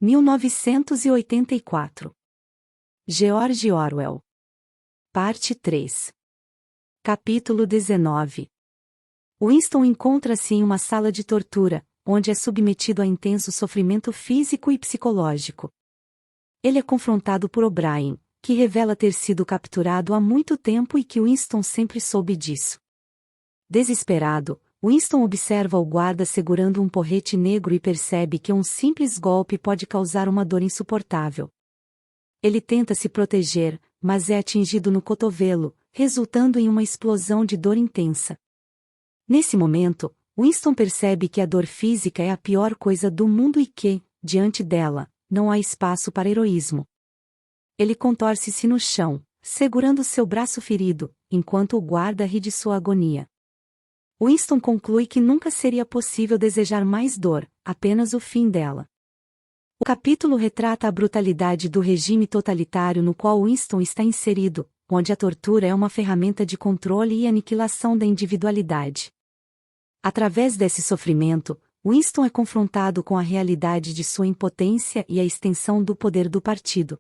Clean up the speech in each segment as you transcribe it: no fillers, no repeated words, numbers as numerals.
1984. George Orwell. Parte 3. Capítulo 19. Winston encontra-se em uma sala de tortura, onde é submetido a intenso sofrimento físico e psicológico. Ele é confrontado por O'Brien, que revela ter sido capturado há muito tempo e que Winston sempre soube disso. Desesperado, Winston observa o guarda segurando um porrete negro e percebe que um simples golpe pode causar uma dor insuportável. Ele tenta se proteger, mas é atingido no cotovelo, resultando em uma explosão de dor intensa. Nesse momento, Winston percebe que a dor física é a pior coisa do mundo e que, diante dela, não há espaço para heroísmo. Ele contorce-se no chão, segurando seu braço ferido, enquanto o guarda ri de sua agonia. Winston conclui que nunca seria possível desejar mais dor, apenas o fim dela. O capítulo retrata a brutalidade do regime totalitário no qual Winston está inserido, onde a tortura é uma ferramenta de controle e aniquilação da individualidade. Através desse sofrimento, Winston é confrontado com a realidade de sua impotência e a extensão do poder do partido.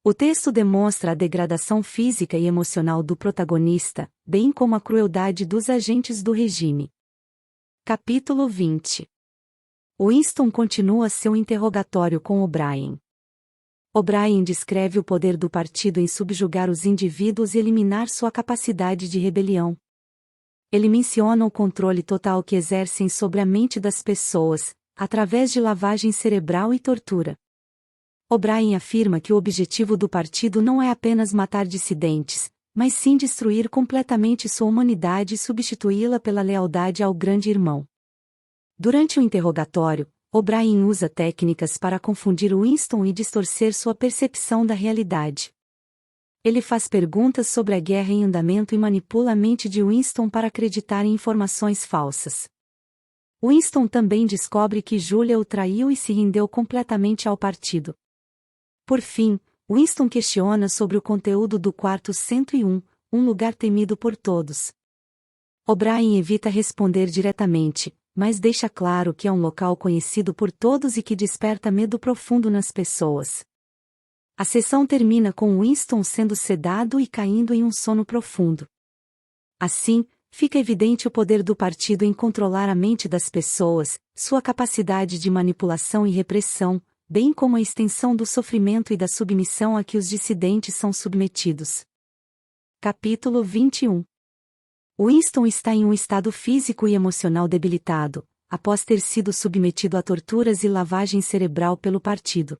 O texto demonstra a degradação física e emocional do protagonista, bem como a crueldade dos agentes do regime. Capítulo 20. Winston continua seu interrogatório com O'Brien. O'Brien descreve o poder do partido em subjugar os indivíduos e eliminar sua capacidade de rebelião. Ele menciona o controle total que exercem sobre a mente das pessoas, através de lavagem cerebral e tortura. O'Brien afirma que o objetivo do partido não é apenas matar dissidentes, mas sim destruir completamente sua humanidade e substituí-la pela lealdade ao grande irmão. Durante o interrogatório, O'Brien usa técnicas para confundir Winston e distorcer sua percepção da realidade. Ele faz perguntas sobre a guerra em andamento e manipula a mente de Winston para acreditar em informações falsas. Winston também descobre que Julia o traiu e se rendeu completamente ao partido. Por fim, Winston questiona sobre o conteúdo do quarto 101, um lugar temido por todos. O'Brien evita responder diretamente, mas deixa claro que é um local conhecido por todos e que desperta medo profundo nas pessoas. A sessão termina com Winston sendo sedado e caindo em um sono profundo. Assim, fica evidente o poder do partido em controlar a mente das pessoas, sua capacidade de manipulação e repressão, bem como a extensão do sofrimento e da submissão a que os dissidentes são submetidos. Capítulo 21. Winston está em um estado físico e emocional debilitado, após ter sido submetido a torturas e lavagem cerebral pelo partido.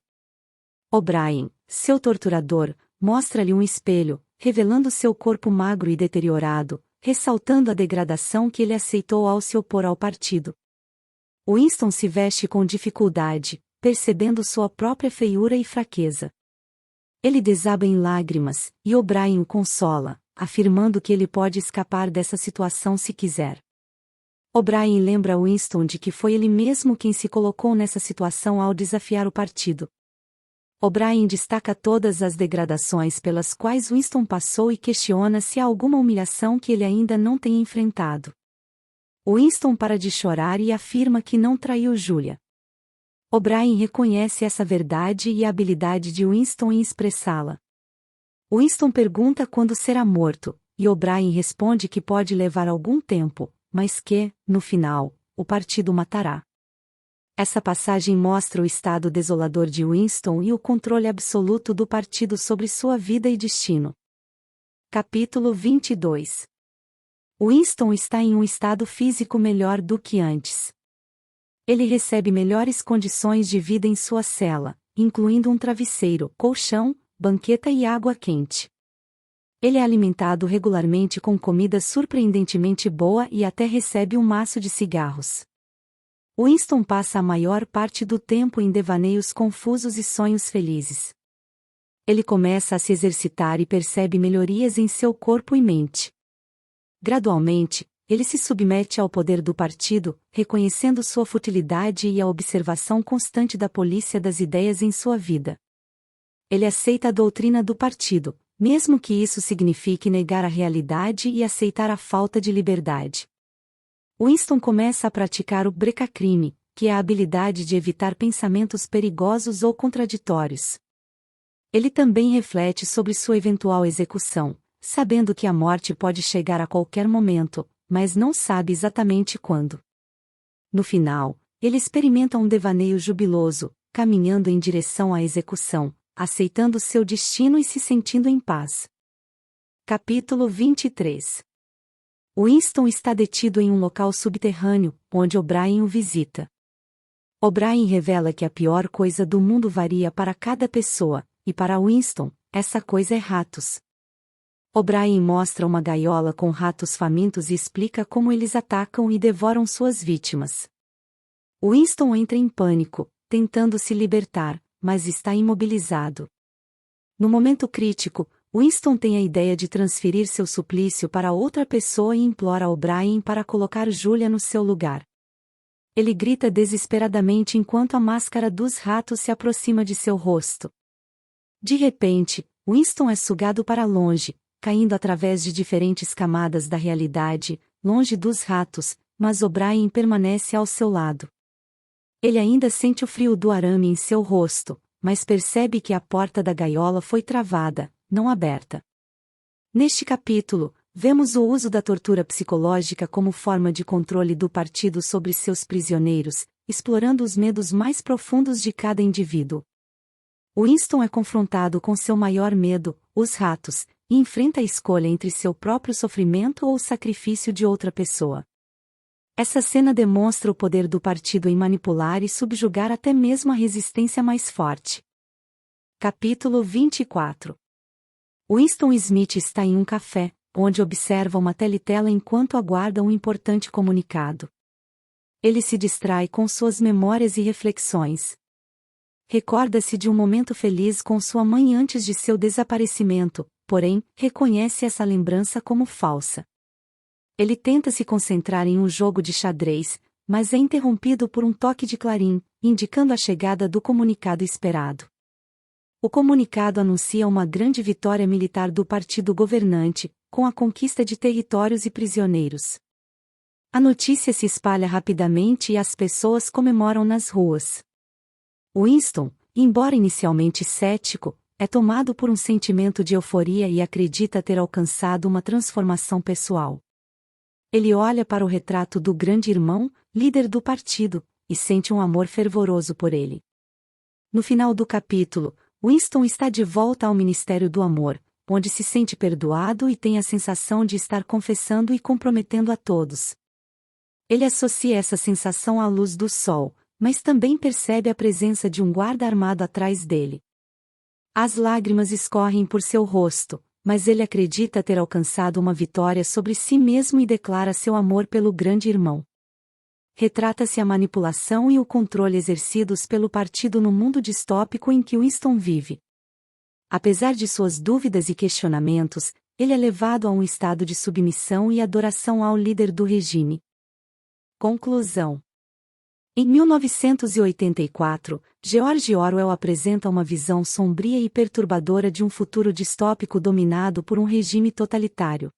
O'Brien, seu torturador, mostra-lhe um espelho, revelando seu corpo magro e deteriorado, ressaltando a degradação que ele aceitou ao se opor ao partido. Winston se veste com dificuldade, percebendo sua própria feiura e fraqueza. Ele desaba em lágrimas, e O'Brien o consola, afirmando que ele pode escapar dessa situação se quiser. O'Brien lembra Winston de que foi ele mesmo quem se colocou nessa situação ao desafiar o partido. O'Brien destaca todas as degradações pelas quais Winston passou e questiona se há alguma humilhação que ele ainda não tenha enfrentado. Winston para de chorar e afirma que não traiu Julia. O'Brien reconhece essa verdade e a habilidade de Winston em expressá-la. Winston pergunta quando será morto, e O'Brien responde que pode levar algum tempo, mas que, no final, o partido o matará. Essa passagem mostra o estado desolador de Winston e o controle absoluto do partido sobre sua vida e destino. Capítulo 22. Winston está em um estado físico melhor do que antes. Ele recebe melhores condições de vida em sua cela, incluindo um travesseiro, colchão, banqueta e água quente. Ele é alimentado regularmente com comida surpreendentemente boa e até recebe um maço de cigarros. Winston passa a maior parte do tempo em devaneios confusos e sonhos felizes. Ele começa a se exercitar e percebe melhorias em seu corpo e mente. Gradualmente, ele se submete ao poder do partido, reconhecendo sua futilidade e a observação constante da polícia das ideias em sua vida. Ele aceita a doutrina do partido, mesmo que isso signifique negar a realidade e aceitar a falta de liberdade. Winston começa a praticar o brecacrime, que é a habilidade de evitar pensamentos perigosos ou contraditórios. Ele também reflete sobre sua eventual execução, sabendo que a morte pode chegar a qualquer momento, mas não sabe exatamente quando. No final, ele experimenta um devaneio jubiloso, caminhando em direção à execução, aceitando seu destino e se sentindo em paz. Capítulo 23. Winston está detido em um local subterrâneo, onde O'Brien o visita. O'Brien revela que a pior coisa do mundo varia para cada pessoa, e para Winston, essa coisa é ratos. O'Brien mostra uma gaiola com ratos famintos e explica como eles atacam e devoram suas vítimas. Winston entra em pânico, tentando se libertar, mas está imobilizado. No momento crítico, Winston tem a ideia de transferir seu suplício para outra pessoa e implora a O'Brien para colocar Julia no seu lugar. Ele grita desesperadamente enquanto a máscara dos ratos se aproxima de seu rosto. De repente, Winston é sugado para longe, caindo através de diferentes camadas da realidade, longe dos ratos, mas O'Brien permanece ao seu lado. Ele ainda sente o frio do arame em seu rosto, mas percebe que a porta da gaiola foi travada, não aberta. Neste capítulo, vemos o uso da tortura psicológica como forma de controle do partido sobre seus prisioneiros, explorando os medos mais profundos de cada indivíduo. Winston é confrontado com seu maior medo, os ratos, e enfrenta a escolha entre seu próprio sofrimento ou o sacrifício de outra pessoa. Essa cena demonstra o poder do partido em manipular e subjugar até mesmo a resistência mais forte. Capítulo 24. Winston Smith está em um café, onde observa uma teletela enquanto aguarda um importante comunicado. Ele se distrai com suas memórias e reflexões. Recorda-se de um momento feliz com sua mãe antes de seu desaparecimento, porém, reconhece essa lembrança como falsa. Ele tenta se concentrar em um jogo de xadrez, mas é interrompido por um toque de clarim, indicando a chegada do comunicado esperado. O comunicado anuncia uma grande vitória militar do partido governante, com a conquista de territórios e prisioneiros. A notícia se espalha rapidamente e as pessoas comemoram nas ruas. Winston, embora inicialmente cético, é tomado por um sentimento de euforia e acredita ter alcançado uma transformação pessoal. Ele olha para o retrato do grande irmão, líder do partido, e sente um amor fervoroso por ele. No final do capítulo, Winston está de volta ao Ministério do Amor, onde se sente perdoado e tem a sensação de estar confessando e comprometendo a todos. Ele associa essa sensação à luz do sol, mas também percebe a presença de um guarda armado atrás dele. As lágrimas escorrem por seu rosto, mas ele acredita ter alcançado uma vitória sobre si mesmo e declara seu amor pelo grande irmão. Retrata-se a manipulação e o controle exercidos pelo partido no mundo distópico em que Winston vive. Apesar de suas dúvidas e questionamentos, ele é levado a um estado de submissão e adoração ao líder do regime. Conclusão. Em 1984, George Orwell apresenta uma visão sombria e perturbadora de um futuro distópico dominado por um regime totalitário.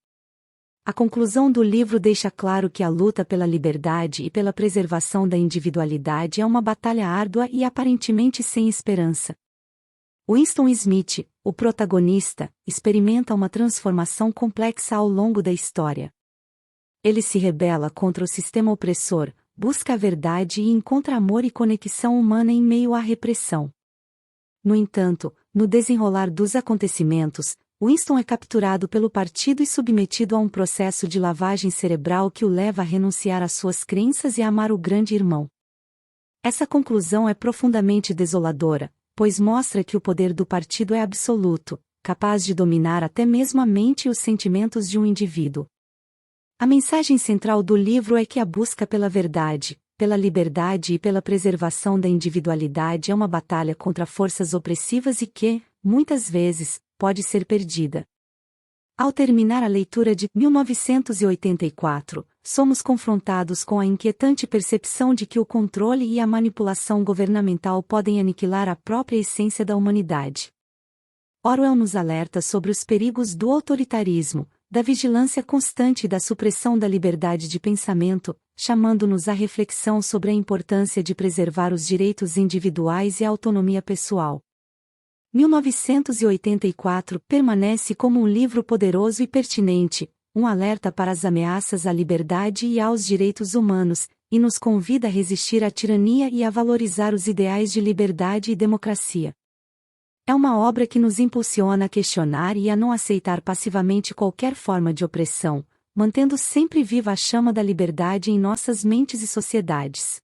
A conclusão do livro deixa claro que a luta pela liberdade e pela preservação da individualidade é uma batalha árdua e aparentemente sem esperança. Winston Smith, o protagonista, experimenta uma transformação complexa ao longo da história. Ele se rebela contra o sistema opressor, busca a verdade e encontra amor e conexão humana em meio à repressão. No entanto, no desenrolar dos acontecimentos, Winston é capturado pelo partido e submetido a um processo de lavagem cerebral que o leva a renunciar às suas crenças e a amar o grande irmão. Essa conclusão é profundamente desoladora, pois mostra que o poder do partido é absoluto, capaz de dominar até mesmo a mente e os sentimentos de um indivíduo. A mensagem central do livro é que a busca pela verdade, pela liberdade e pela preservação da individualidade é uma batalha contra forças opressivas e que, muitas vezes, pode ser perdida. Ao terminar a leitura de 1984, somos confrontados com a inquietante percepção de que o controle e a manipulação governamental podem aniquilar a própria essência da humanidade. Orwell nos alerta sobre os perigos do autoritarismo, da vigilância constante e da supressão da liberdade de pensamento, chamando-nos à reflexão sobre a importância de preservar os direitos individuais e a autonomia pessoal. 1984 permanece como um livro poderoso e pertinente, um alerta para as ameaças à liberdade e aos direitos humanos, e nos convida a resistir à tirania e a valorizar os ideais de liberdade e democracia. É uma obra que nos impulsiona a questionar e a não aceitar passivamente qualquer forma de opressão, mantendo sempre viva a chama da liberdade em nossas mentes e sociedades.